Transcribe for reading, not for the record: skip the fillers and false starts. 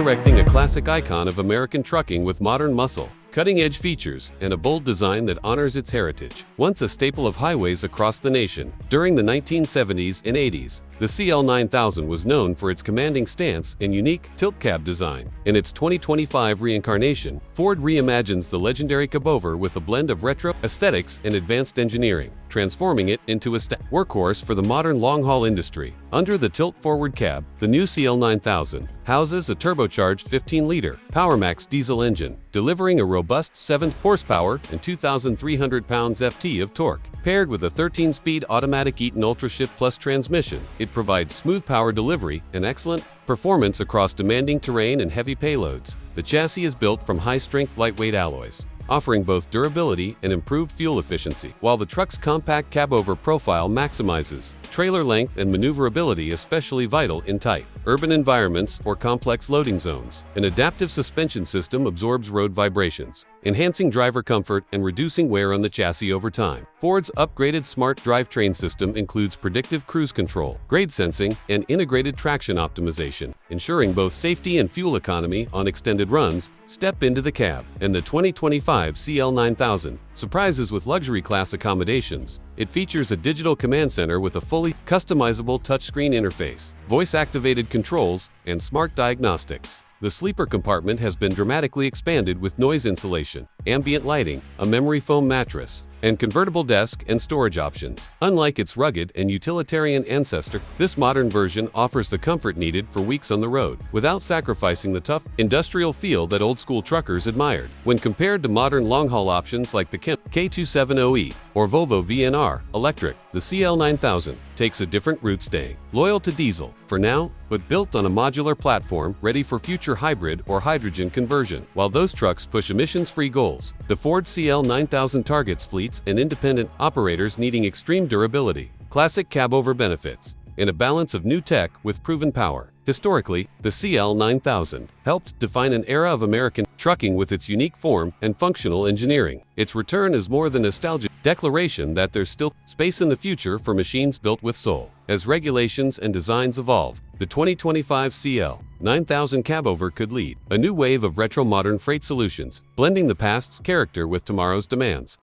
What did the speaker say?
resurrecting a classic icon of American trucking with modern muscle, cutting-edge features, and a bold design that honors its heritage. Once a staple of highways across the nation, during the 1970s and 80s, the CL9000 was known for its commanding stance and unique tilt cab design. In its 2025 reincarnation, Ford reimagines the legendary Cabover with a blend of retro aesthetics and advanced engineering, transforming it into a workhorse for the modern long-haul industry. Under the tilt-forward cab, the new CL9000 houses a turbocharged 15-liter PowerMax diesel engine, delivering a robust 7 horsepower and 2,300 pounds-ft of torque. Paired with a 13-speed automatic Eaton UltraShift Plus transmission, it provides smooth power delivery and excellent performance across demanding terrain and heavy payloads. The chassis is built from high-strength lightweight alloys, offering both durability and improved fuel efficiency, while the truck's compact cabover profile maximizes trailer length and maneuverability, especially vital in tight urban environments or complex loading zones. An adaptive suspension system absorbs road vibrations, enhancing driver comfort and reducing wear on the chassis over time. Ford's upgraded smart drivetrain system includes predictive cruise control, grade sensing, and integrated traction optimization, ensuring both safety and fuel economy on extended runs. Step into the cab, and the 2025 CL9000 surprises with luxury class accommodations. It features a digital command center with a fully customizable touchscreen interface, voice-activated controls, and smart diagnostics. The sleeper compartment has been dramatically expanded with noise insulation, ambient lighting, a memory foam mattress, and convertible desk and storage options. Unlike its rugged and utilitarian ancestor, this modern version offers the comfort needed for weeks on the road, without sacrificing the tough, industrial feel that old-school truckers admired. When compared to modern long-haul options like the K270E or Volvo VNR Electric, the CL9000 takes a different route, staying loyal to diesel for now, but built on a modular platform ready for future hybrid or hydrogen conversion. While those trucks push emissions-free goals, the Ford CL9000 targets fleets and independent operators needing extreme durability. Classic cabover benefits in a balance of new tech with proven power. Historically, the CL9000 helped define an era of American trucking with its unique form and functional engineering. Its return is more than a nostalgic declaration that there's still space in the future for machines built with soul. As regulations and designs evolve, the 2025 CL9000 Cabover could lead a new wave of retro-modern freight solutions, blending the past's character with tomorrow's demands.